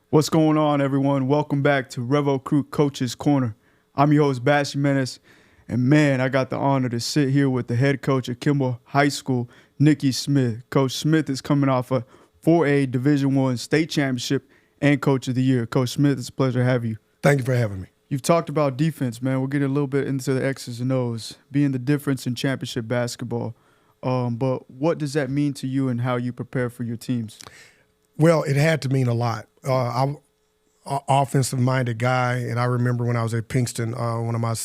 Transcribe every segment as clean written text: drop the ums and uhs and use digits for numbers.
What's going on, everyone? Welcome back to Revo Crew Coach's Corner. I'm your host, Bash Jimenez, and man, I got the honor to sit here with the head coach at Kimball High School, Nicke Smith. Coach Smith is coming off a 4A Division I state championship and Coach of the Year. Coach Smith, it's a pleasure to have you. Thank you for having me. You've talked about defense, man. We're getting a little bit into the X's and O's, being the difference in championship basketball. But what does that mean to you and how you prepare for your teams? Well, it had to mean a lot. I'm an offensive-minded guy, and I remember when I was at Pinkston, one of my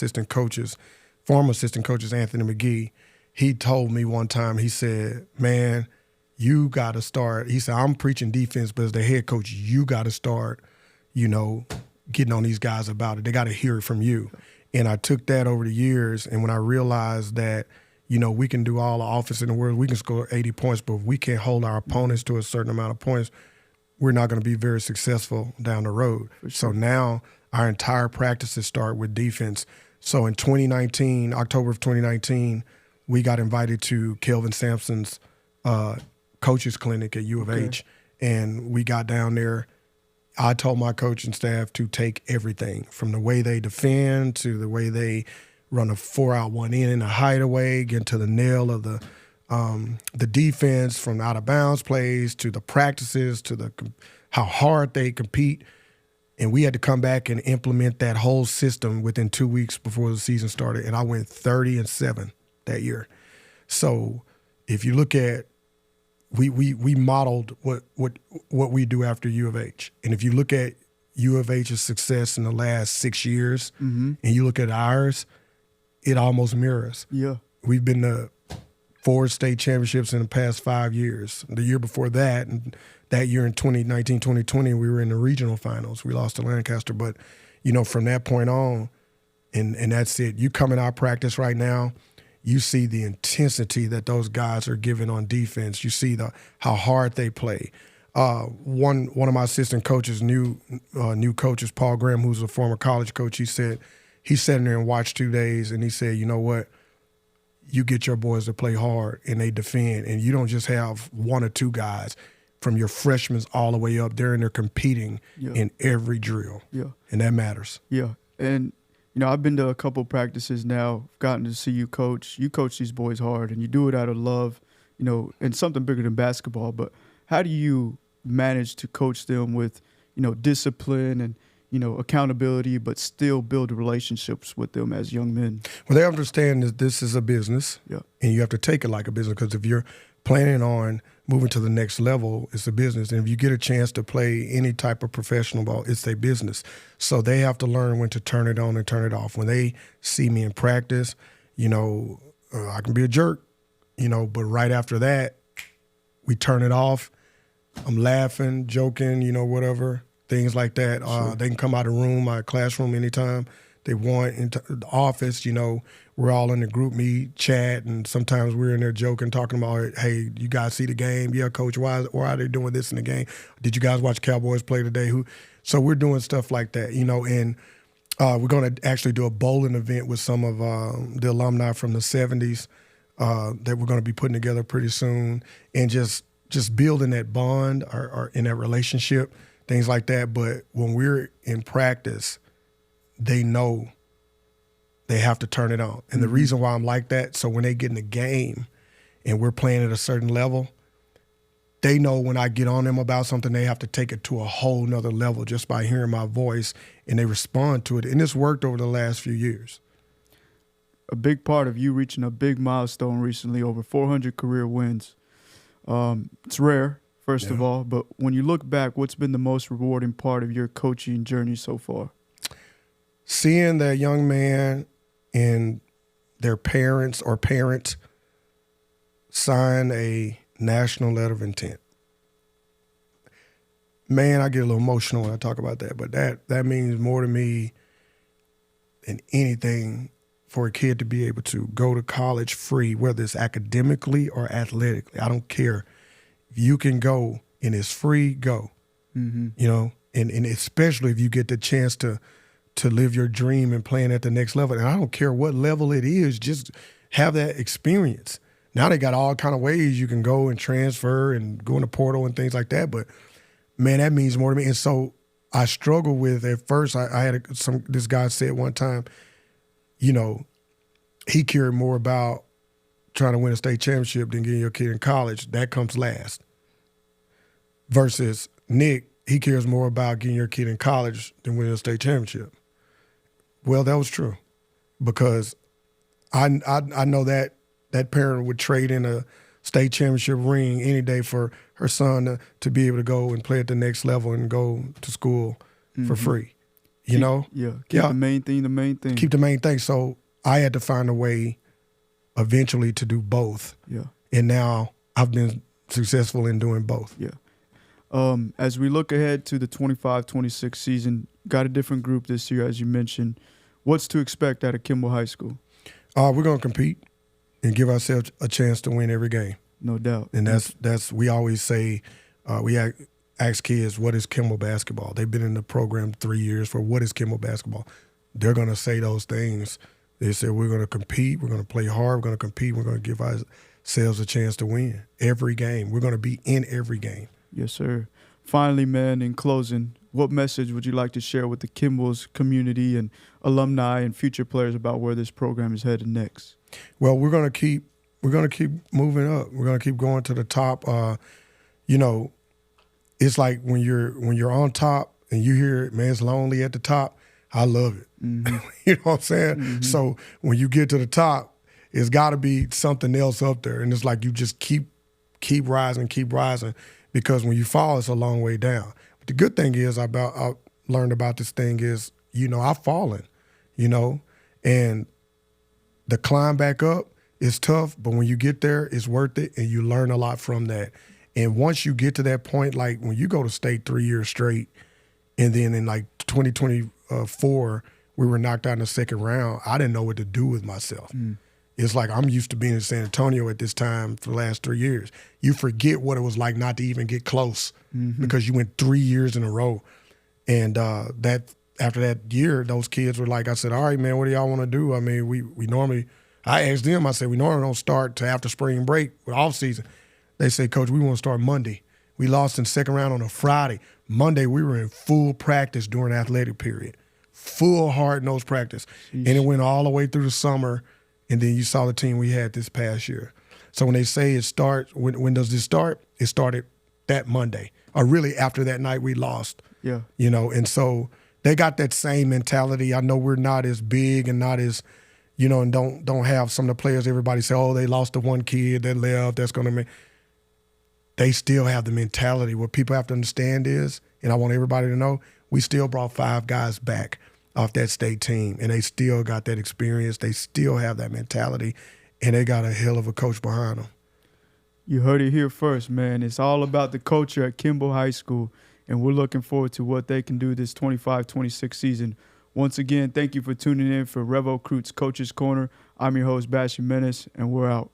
former assistant coaches, Anthony McGee, he told me one time, he said, man, you got to start. He said, I'm preaching defense, but as the head coach, you got to start, getting on these guys about it. They got to hear it from you. And I took that over the years, and when I realized that, we can do all the offense in the world, we can score 80 points, but if we can't hold our opponents to a certain amount of points, we're not going to be very successful down the road. Sure. So now our entire practices start with defense. So in 2019, October of 2019, we got invited to Kelvin Sampson's coaches clinic at U of H, and we got down there. I told my coaching staff to take everything from the way they defend to the way they run a 4-out, 1-in in a hideaway, get to the nail of the defense, from out of bounds plays to the practices to how hard they compete. And we had to come back and implement that whole system within 2 weeks before the season started. And I went 30-7 that year. So if you look at, we modeled what we do after U of H. And if you look at U of H's success in the last 6 years, and you look at ours, it almost mirrors. Yeah. We've been to 4 state championships in the past 5 years. The year before that, and that year in 2019, 2020, we were in the regional finals. We lost to Lancaster. But, from that point on, and that's it. You come in our practice right now, you see the intensity that those guys are giving on defense. You see how hard they play. One of my assistant coaches, new coaches, Paul Graham, who's a former college coach, he sat in there and watched 2 days, and he said, you know what? You get your boys to play hard, and they defend, and you don't just have 1 or 2 guys from your freshmen all the way up there, and they're competing in every drill, and that matters. Yeah, and, I've been to a couple practices now, gotten to see you coach. You coach these boys hard, and you do it out of love, and something bigger than basketball. But how do you manage to coach them with, discipline and, accountability, but still build relationships with them as young men? Well, they understand that this is a business, and you have to take it like a business, because if you're planning on moving to the next level, it's a business. And if you get a chance to play any type of professional ball, it's a business. So they have to learn when to turn it on and turn it off. When they see me in practice, I can be a jerk, but right after that, we turn it off. I'm laughing, joking, whatever. Things like that. Sure. They can come out of the room, my classroom, anytime they want. Into the office, we're all in the group meet, chat, and sometimes we're in there joking, talking about, hey, you guys see the game? Yeah, coach, why are they doing this in the game? Did you guys watch Cowboys play today? So we're doing stuff like that, and we're going to actually do a bowling event with some of the alumni from the 70s that we're going to be putting together pretty soon, and just building that bond or in that relationship, things like that. But when we're in practice, they know they have to turn it on. And the reason why I'm like that, so when they get in the game and we're playing at a certain level, they know when I get on them about something, they have to take it to a whole nother level just by hearing my voice, and they respond to it. And it's worked over the last few years. A big part of you reaching a big milestone recently, over 400 career wins. It's rare, first of all, but when you look back, what's been the most rewarding part of your coaching journey so far? Seeing that young man and their parents or parent sign a national letter of intent. Man, I get a little emotional when I talk about that, but that means more to me than anything for a kid to be able to go to college free, whether it's academically or athletically. I don't care. If you can go and it's free, go. And especially if you get the chance to live your dream and playing at the next level. And I don't care what level it is, just have that experience. Now they got all kind of ways you can go and transfer and go in the portal and things like that. But, man, that means more to me. And so I struggled with at first. I had this guy said one time, you know, he cared more about trying to win a state championship than getting your kid in college. That comes last. Versus Nick, he cares more about getting your kid in college than winning a state championship. Well, that was true, because I know that parent would trade in a state championship ring any day for her son to be able to go and play at the next level and go to school for free. You know? Yeah. Keep the main thing the main thing. Keep the main thing. So I had to find a way eventually to do both. Yeah. And now I've been successful in doing both. Yeah. As we look ahead to the 25-26 season, got a different group this year, as you mentioned. What's to expect out of Kimball High School? We're going to compete and give ourselves a chance to win every game. No doubt. And that's we always say, we ask kids, what is Kimball basketball? They've been in the program 3 years for what is Kimball basketball? They're going to say those things. They say, we're going to compete, we're going to play hard, we're going to compete, we're going to give ourselves a chance to win every game. We're going to be in every game. Yes, sir. Finally, man, in closing, what message would you like to share with the Kimball's community and alumni and future players about where this program is headed next? Well, we're going to keep moving up. We're going to keep going to the top. You know, it's like when you're on top and you hear, man, it's lonely at the top. I love it. Mm-hmm. You know what I'm saying? Mm-hmm. So when you get to the top, it's got to be something else up there, and it's like you just keep rising, because when you fall, it's a long way down. But the good thing is I learned about this thing is, you know, I've fallen, you know, and the climb back up is tough, but when you get there, it's worth it, and you learn a lot from that. And once you get to that point, like when you go to state 3 years straight, and then in like 2024, we were knocked out in the second round, I didn't know what to do with myself. It's like I'm used to being in San Antonio at this time for the last 3 years. You forget what it was like not to even get close because you went 3 years in a row. And that after that year, those kids were like, I said, all right, man, what do y'all want to do? I mean, we normally, I asked them, I said, we normally don't start till after spring break with off season. They said, Coach, we want to start Monday. We lost in second round on a Friday. Monday, we were in full practice during athletic period, full hard-nosed practice. Jeez. And it went all the way through the summer, and then you saw the team we had this past year. So when they say it starts, when does this start? It started that Monday, or really after that night we lost. Yeah. You know, and so they got that same mentality. I know we're not as big and not as, you know, and don't have some of the players, everybody say, oh, they lost to one kid that left, that's going to make. They still have the mentality. What people have to understand is, and I want everybody to know, we still brought 5 guys back off that state team, and they still got that experience. They still have that mentality, and they got a hell of a coach behind them. You heard it here first, man. It's all about the culture at Kimball High School, and we're looking forward to what they can do this 25-26 season. Once again, thank you for tuning in for Revo Recruits Coach's Corner. I'm your host, Bash Menace, and we're out.